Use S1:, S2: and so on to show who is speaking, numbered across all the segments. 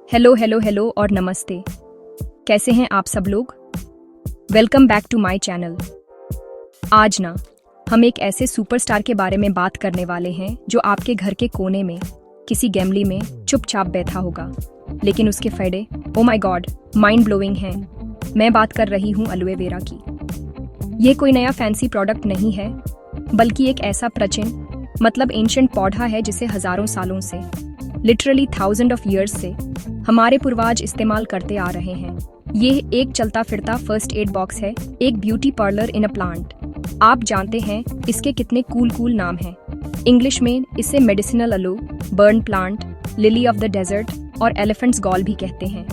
S1: Hello hello hello और नमस्ते। कैसे हैं आप सब लोग? Welcome back to my channel. आज ना हम एक ऐसे सुपरस्टार के बारे में बात करने वाले हैं जो आपके घर के कोने में किसी गैमली में चुपचाप बैठा होगा, लेकिन उसके फायदे oh my God mind blowing हैं। मैं बात कर रही हूँ एलोवे वेरा की। ये कोई नया फैंसी प्रोडक्ट नहीं है, बल्कि एक ऐसा प्राचीन मतलब एंशिएंट पौधा है जिसे हजारों सालों से, लिटरली थाउजेंड ऑफ ईयर्स से हमारे पूर्वज इस्तेमाल करते आ रहे हैं। ये एक चलता फिरता फर्स्ट एड बॉक्स है, एक beauty parlour in a plant. आप जानते हैं इसके कितने कूल नाम हैं। इंग्लिश में इसे medicinal aloe, burn plant, lily of the desert और एलिफेंट्स गॉल भी कहते हैं।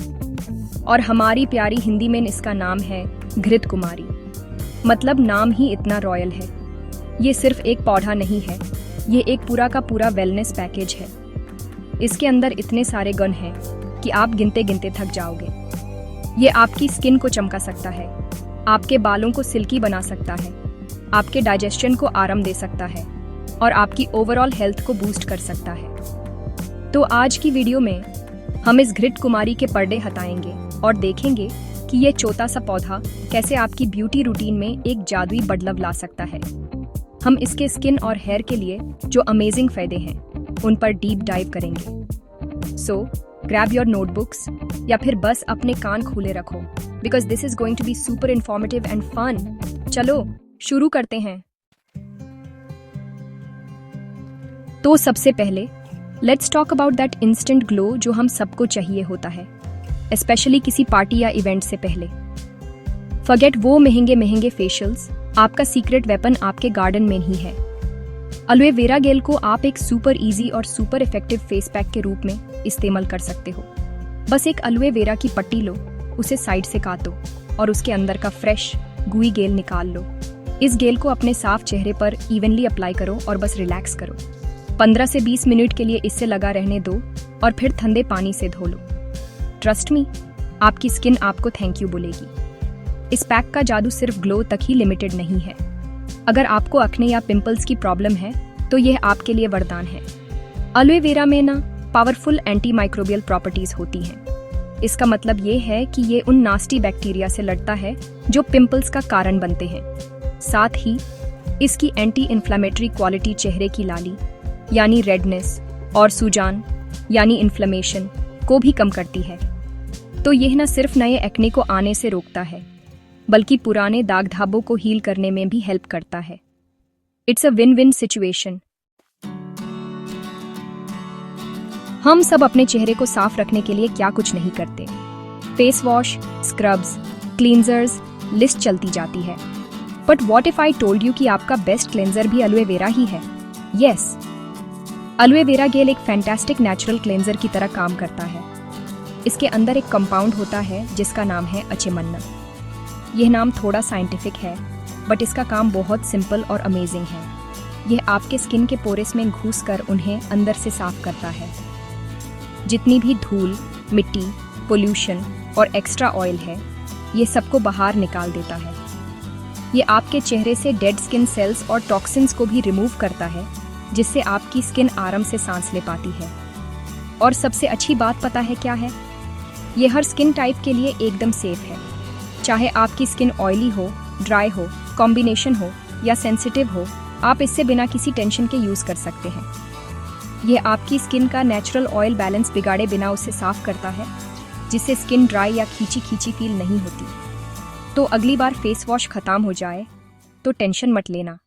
S1: और हमारी प्यारी हिंदी में इसका नाम है घृत कुमारी। मतलब नाम ही इतना रॉयल है। ये सिर्फ एक पौधा नहीं है, ये एक पूरा का पूरा वेलनेस पैकेज है। इसके अंदर इतने सारे गुण हैं कि आप गिनते गिनते थक जाओगे। ये आपकी स्किन को चमका सकता है, आपके बालों को सिल्की बना सकता है, आपके डाइजेशन को आराम दे सकता है और आपकी ओवरऑल हेल्थ को बूस्ट कर सकता है। तो आज की वीडियो में हम इस घृत कुमारी के पर्दे हटाएंगे और देखेंगे कि ये छोटा सा पौधा कैसे आपकी ब्यूटी रूटीन में एक जादुई बदलाव ला सकता है। हम इसके स्किन और हेयर के लिए जो अमेजिंग फायदे हैं उन पर डीप डाइव करेंगे। सो ग्रैब योर नोटबुक्स या फिर बस अपने कान खुले रखो, because this is going to be super informative and fun. चलो शुरू करते हैं। तो सबसे पहले let's talk about that instant glow जो हम सबको चाहिए होता है, स्पेशली किसी पार्टी या इवेंट से पहले। फॉरगेट वो महंगे फेशियल्स, आपका सीक्रेट वेपन आपके गार्डन में ही है। एलोवे वेरा जेल को आप एक सुपर इजी और सुपर इफेक्टिव फेस पैक के रूप में इस्तेमाल कर सकते हो। बस एक एलोवे वेरा की पट्टी लो, उसे साइड से काटो और उसके अंदर का फ्रेश गुई गेल निकाल लो। इस गेल को अपने साफ चेहरे पर इवनली अप्लाई करो और बस रिलैक्स करो। 15 से 20 मिनट के लिए इससे लगा रहने दो और फिर ठंडे पानी से धो लो। ट्रस्ट मी, आपकी स्किन आपको थैंक यू बोलेगी। इस पैक का जादू सिर्फ ग्लो तक ही लिमिटेड नहीं है। अगर आपको एक्ने या पिंपल्स की प्रॉब्लम है तो यह आपके लिए वरदान है। एलोवे वेरा में ना पावरफुल एंटी माइक्रोबियल प्रॉपर्टीज होती हैं। इसका मतलब ये है कि ये उन नास्टी बैक्टीरिया से लड़ता है जो पिंपल्स का कारण बनते हैं। साथ ही इसकी एंटी इन्फ्लेमेटरी क्वालिटी चेहरे की लाली यानी रेडनेस और सूजन यानी इन्फ्लेमेशन को भी कम करती है। तो यह न सिर्फ नए एक्ने को आने से रोकता है, बल्कि पुराने दाग धब्बों को हील करने में भी हेल्प करता है। It's a win win situation. हम सब अपने चेहरे को साफ रखने के लिए क्या कुछ नहीं करते। Face wash, scrubs, cleansers, list चलती जाती है। But what if I told you कि आपका बेस्ट क्लेंजर भी एलोवे वेरा ही है? यस, एलोवे वेरा जेल एक फैंटास्टिक नेचुरल क्लेंजर की तरह काम करता है। इसके अंदर एक कंपाउंड होता है जिसका नाम है अचेमन्ना। यह नाम थोड़ा साइंटिफिक है, बट इसका काम बहुत सिंपल और अमेजिंग है। यह आपके स्किन के पोरेस में घुसकर उन्हें अंदर से साफ करता है। जितनी भी धूल, मिट्टी, पोल्यूशन और एक्स्ट्रा ऑयल है, ये सबको बाहर निकाल देता है। ये आपके चेहरे से डेड स्किन सेल्स और टॉक्सिन्स को भी रिमूव करता है, जिससे आपकी स्किन आराम से सांस ले पाती है। और सबसे अच्छी बात पता है क्या है? ये हर स्किन टाइप के लिए एकदम सेफ है। चाहे आपकी स्किन ऑयली हो, ड्राई हो, कॉम्बिनेशन हो या सेंसिटिव हो, आप इससे बिना किसी टेंशन के यूज कर सकते हैं। यह आपकी स्किन का नेचुरल ऑयल बैलेंस बिगाड़े बिना उसे साफ करता है, जिससे स्किन ड्राई या खींची फील नहीं होती। तो अगली बार फेस वॉश खत्म हो जाए तो टेंशन मत लेना।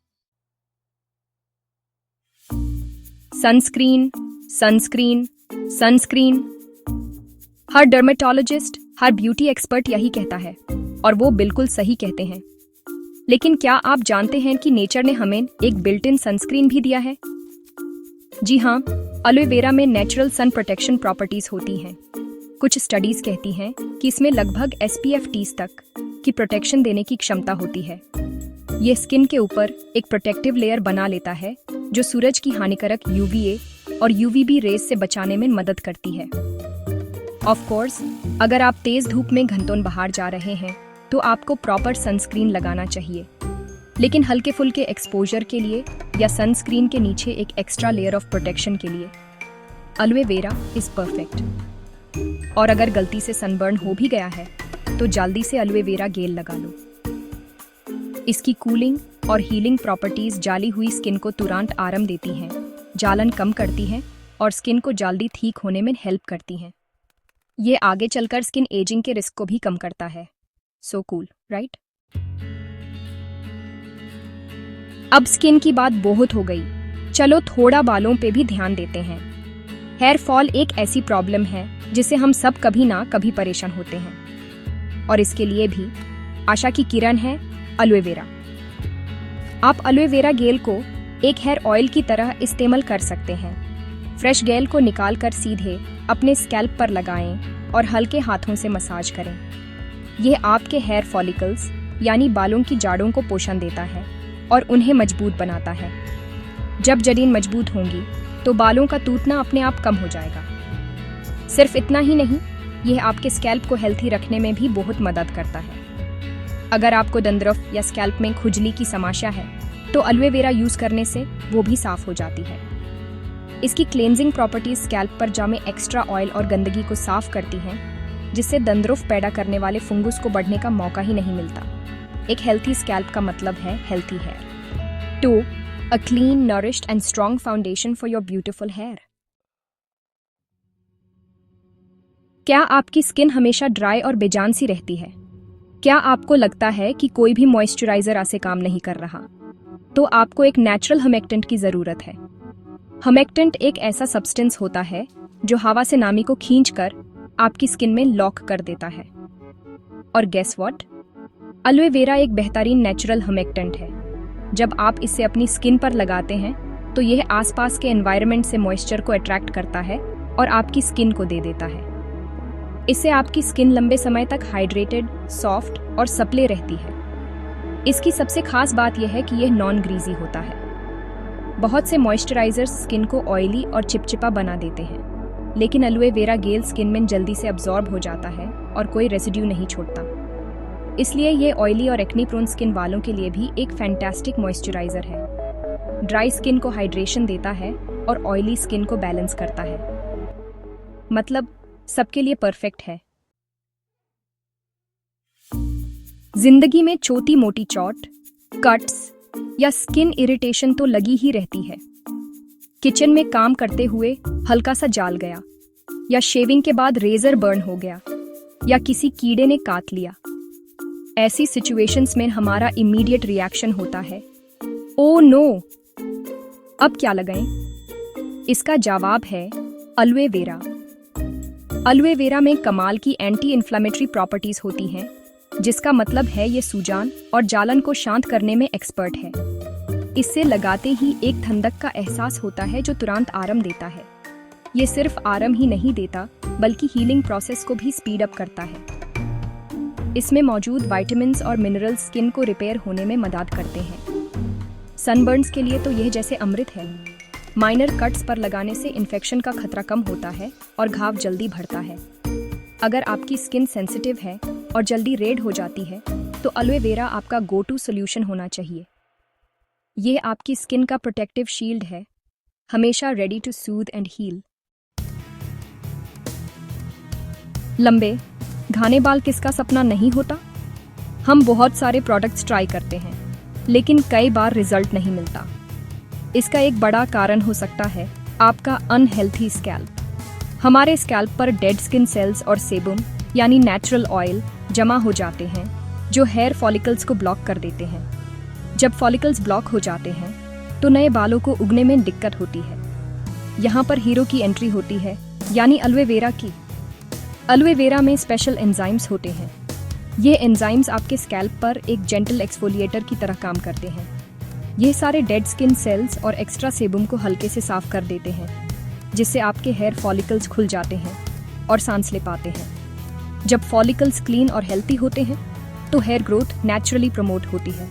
S1: Sunscreen, sunscreen, sunscreen. हर डर्मेटोलॉजिस्ट, हर ब्यूटी एक्सपर्ट यही कहता है, और वो बिल्कुल सही कहते हैं। लेकिन क्या आप जानते हैं कि नेचर ने हमें एक बिल्ट इन सनस्क्रीन भी दिया है? जी हाँ, एलोवे वेरा में नेचुरल सन प्रोटेक्शन प्रॉपर्टीज होती हैं। कुछ स्टडीज कहती हैं कि इसमें लगभग SPF 30 तक की प्रोटेक्शन देने की क्षमता होती है। ये स्किन के ऊपर एक प्रोटेक्टिव लेयर बना लेता है जो सूरज की हानिकारक UVA और UVB रेज से बचाने में मदद करती है। ऑफ कोर्स, अगर आप तेज धूप में घंटों बाहर जा रहे हैं तो आपको प्रॉपर सनस्क्रीन लगाना चाहिए। लेकिन हल्के फुल्के एक्सपोजर के लिए या सनस्क्रीन के नीचे एक एक्स्ट्रा लेयर ऑफ प्रोटेक्शन के लिए एलोवे वेरा इज परफेक्ट। और अगर गलती से सनबर्न हो भी गया है तो जल्दी से एलोवे वेरा जेल लगा लो। इसकी कूलिंग और हीलिंग प्रॉपर्टीज जाली हुई स्किन को तुरंत आराम देती हैं, जालन कम करती हैं और स्किन को जल्दी ठीक होने में हेल्प करती हैं। ये आगे चलकर स्किन एजिंग के रिस्क को भी कम करता है। So cool, right? अब स्किन की बात बहुत हो गई, चलो थोड़ा बालों पे भी ध्यान देते हैं। हेयर फॉल एक ऐसी प्रॉब्लम है जिसे हम सब कभी ना कभी परेशान होते हैं, और इसके लिए भी आशा की किरण है एलोवे वेरा। आप एलोवे वेरा जेल को एक हेयर ऑयल की तरह इस्तेमाल कर सकते हैं। फ्रेश जेल को निकालकर सीधे अपने स्कैल्प पर लगाएं और हल्के हाथों से मसाज करें। यह आपके हेयर फॉलिकल्स यानी बालों की जड़ों को पोषण देता है और उन्हें मजबूत बनाता है। जब जड़ें मजबूत होंगी तो बालों का टूटना अपने आप कम हो जाएगा। सिर्फ इतना ही नहीं, यह आपके स्कैल्प को हेल्थी रखने में भी बहुत मदद करता है। अगर आपको डंड्रफ या स्कैल्प में खुजली की समस्या है तो एलोवे वेरा यूज करने से वो भी साफ हो जाती है। इसकी क्लेंजिंग प्रॉपर्टीज स्कैल्प पर जमे एक्स्ट्रा ऑयल और गंदगी को साफ करती हैं, जिससे डंड्रफ पैदा करने वाले फंगस को बढ़ने का मौका ही नहीं मिलता। एक हेल्थी स्कैल्प का मतलब है healthy hair. 2. A clean, nourished and strong foundation for your beautiful hair. क्या आपकी स्किन हमेशा ड्राई और बेजान सी रहती है? क्या आपको लगता है कि कोई भी मॉइस्चराइजर ऐसे काम नहीं कर रहा? तो आपको एक नेचुरल हमेक्टेंट की जरूरत है। हमेक्टेंट एक ऐसा सब्सटेंस होता है जो हवा से नामी को खींचकर आपकी स्किन में लॉक कर देता है। और गेस व्हाट? एलोवे वेरा एक बेहतरीन नेचुरल हमेक्टेंट है। जब आप इसे अपनी स्किन पर लगाते हैं तो यह आसपास के एनवायरनमेंट से मॉइस्चर को अट्रैक्ट करता है और आपकी स्किन को दे देता है। इससे आपकी स्किन लंबे समय तक हाइड्रेटेड, सॉफ्ट और सप्ले रहती है। इसकी सबसे खास बात यह है कि यह नॉन ग्रीजी होता है। बहुत से मॉइस्चराइजर्स स्किन को ऑयली और चिपचिपा बना देते हैं, लेकिन एलोवे वेरा जेल स्किन में जल्दी से अब्जॉर्ब हो जाता है और कोई रेसिड्यू नहीं छोड़ता। इसलिए ये ऑयली और एक्ने प्रोन स्किन वालों के लिए भी एक फैंटास्टिक मॉइस्चराइजर है। ड्राई स्किन को हाइड्रेशन देता है और ऑयली स्किन को बैलेंस करता है। मतलब सबके लिए परफेक्ट है। जिंदगी में छोटी मोटी चोट, कट्स या स्किन इरिटेशन तो लगी ही रहती है। किचन में काम करते हुए हल्का सा जाल गया, या शेविंग के बाद रेजर बर्न हो गया, या किसी कीड़े ने काट लिया। ऐसी सिचुएशंस में हमारा इमीडिएट रिएक्शन होता है, ओ नो, अब क्या लगाएं? इसका जवाब है एलोवे वेरा। एलोवे वेरा में कमाल की एंटी इन्फ्लेमेटरी प्रॉपर्टीज होती हैं, जिसका मतलब है ये सूजन और जालन को शांत करने में एक्सपर्ट है। इससे लगाते ही एक ठंडक का एहसास होता है जो तुरंत आराम देता है। ये सिर्फ आराम ही नहीं देता, बल्कि हीलिंग प्रोसेस को भी स्पीड अप करता है। इसमें मौजूद विटामिन्स और मिनरल्स स्किन को रिपेयर होने में मदद करते हैं। सनबर्न्स के लिए तो यह जैसे अमृत है। माइनर कट्स पर लगाने से इन्फेक्शन का खतरा कम होता है और घाव जल्दी भरता है। अगर आपकी स्किन सेंसिटिव है और जल्दी रेड हो जाती है तो एलोवे वेरा आपका गो टू सोल्यूशन होना चाहिए। ये आपकी स्किन का प्रोटेक्टिव शील्ड है, हमेशा ready to soothe and heal. लंबे घने बाल किसका सपना नहीं होता? हम बहुत सारे प्रोडक्ट्स ट्राई करते हैं, लेकिन कई बार रिजल्ट नहीं मिलता। इसका एक बड़ा कारण हो सकता है आपका अनहेल्थी स्कैल्प। हमारे स्कैल्प पर डेड स्किन सेल्स और सेबम यानी नेचुरल ऑयल जमा हो जाते हैं, जो हेयर फॉलिकल्स को ब्लॉक कर देते हैं। जब फॉलिकल्स ब्लॉक हो जाते हैं तो नए बालों को उगने में दिक्कत होती है। यहाँ पर हीरो की एंट्री होती है, यानी एलोवे वेरा की। एलोवे वेरा में स्पेशल एंजाइम्स होते हैं। ये एंजाइम्स आपके स्कैल्प पर एक जेंटल एक्सफोलिएटर की तरह काम करते हैं। ये सारे डेड स्किन सेल्स और एक्स्ट्रा सेबम को हल्के से साफ कर देते हैं, जिससे आपके हेयर फॉलिकल्स खुल जाते हैं और सांस ले पाते हैं। जब फॉलिकल्स क्लीन और हेल्थी होते हैं तो हेयर ग्रोथ नेचुरली प्रमोट होती है।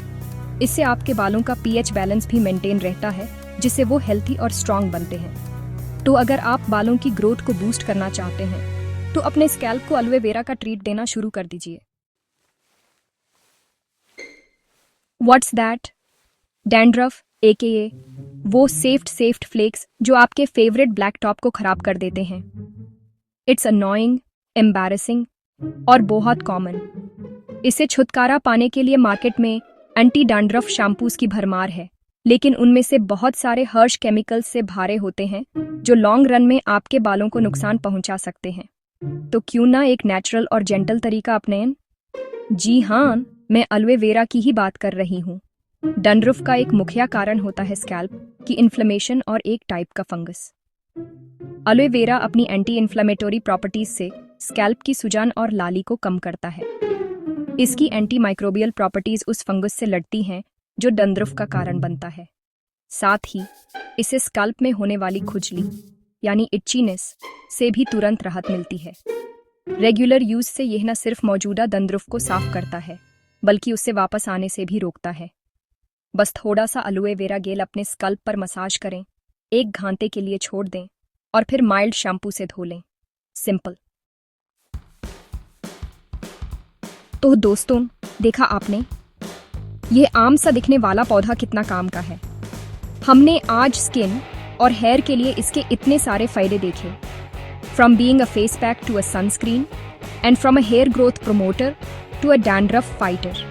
S1: इससे आपके बालों का पीएच बैलेंस भी मेंटेन रहता है, जिससे वो हेल्थी और स्ट्रांग बनते हैं। तो अगर आप बालों की ग्रोथ को बूस्ट करना चाहते हैं तो अपने स्कैल्प को एलोवे वेरा का ट्रीट देना शुरू कर दीजिए। What's that? डैंड्रफ एकेए वो सेफ्ट फ्लेक्स जो आपके फेवरेट ब्लैक टॉप को खराब कर देते हैं। इट्स अनोइंग, एम्बैरेसिंग और बहुत कॉमन। इससे छुटकारा पाने के लिए मार्केट में एंटी डैंड्रफ शैम्पूज की भरमार है, लेकिन उनमें से बहुत सारे हर्ष केमिकल्स से भरे होते हैं जो लॉन्ग रन में आपके बालों को नुकसान पहुंचा सकते हैं। तो क्यों ना एक नेचुरल और जेंटल तरीका अपनाएं? जी हाँ, मैं एलोवे वेरा की ही बात कर रही हूँ। डैंड्रफ का एक मुख्य कारण होता है स्कैल्प की इन्फ्लेमेशन और एक टाइप का फंगस। एलोवे वेरा अपनी एंटी इन्फ्लेमेटरी प्रॉपर्टीज से स्कैल्प की सूजन और लाली को कम करता है। इसकी एंटी माइक्रोबियल प्रॉपर्टीज उस फंगस से लड़ती हैं जो डैंड्रफ का कारण बनता है। साथ ही इसे स्कैल्प में होने वाली खुजली यानी इच्चीनेस से भी तुरंत राहत मिलती है। रेगुलर यूज से यह न सिर्फ मौजूदा डैंड्रफ को साफ करता है, बल्कि उससे वापस आने से भी रोकता है। बस थोड़ा सा एलोवे वेरा जेल अपने स्कैल्प पर मसाज करें, 1 घंटे के लिए छोड़ दें और फिर माइल्ड शैम्पू से धो लें। सिंपल। तो दोस्तों, देखा आपने, ये आम सा दिखने वाला पौधा कितना काम का है। हमने आज स्किन और हेयर के लिए इसके इतने सारे फायदे देखे, from being a face pack to a sunscreen and from a hair growth promoter to a dandruff fighter.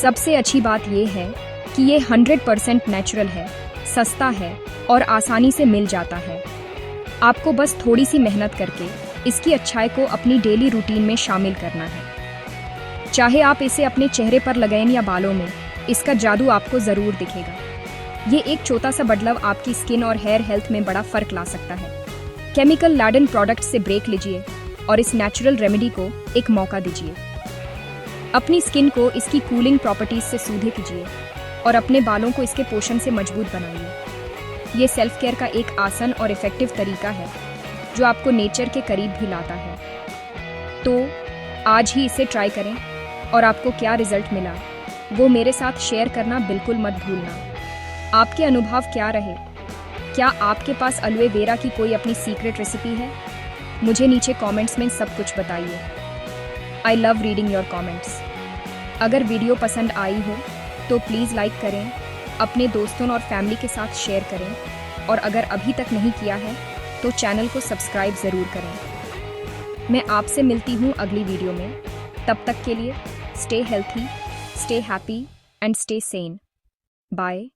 S1: सबसे अच्छी बात यह है कि ये 100% नेचुरल है, सस्ता है और आसानी से मिल जाता है। आपको बस थोड़ी सी मेहनत करके इसकी अच्छाई को अपनी डेली रूटीन में शामिल करना है। चाहे आप इसे अपने चेहरे पर लगाएं या बालों में, इसका जादू आपको जरूर दिखेगा। ये एक छोटा सा बदलाव आपकी स्किन और हेयर हेल्थ में बड़ा फर्क ला सकता है। केमिकल लैडन प्रोडक्ट से ब्रेक लीजिए और इस नेचुरल रेमेडी को एक मौका दीजिए। अपनी स्किन को इसकी कूलिंग प्रॉपर्टीज से सूधे कीजिए और अपने बालों को इसके पोषण से मजबूत बनाइए। ये सेल्फ केयर का एक आसान और इफेक्टिव तरीका है जो आपको नेचर के करीब भी लाता है। तो आज ही इसे ट्राई करें और आपको क्या रिजल्ट मिला वो मेरे साथ शेयर करना बिल्कुल मत भूलना। आपके अनुभव क्या रहे? क्या आपके पास एलोवे वेरा की कोई अपनी सीक्रेट रेसिपी है? मुझे नीचे कमेंट्स में सब कुछ बताइए। I love reading your comments. अगर वीडियो पसंद आई हो तो प्लीज़ लाइक करें, अपने दोस्तों और फैमिली के साथ शेयर करें और अगर अभी तक नहीं किया है तो चैनल को सब्सक्राइब ज़रूर करें। मैं आपसे मिलती हूँ अगली वीडियो में। तब तक के लिए stay healthy, stay happy and stay sane. Bye.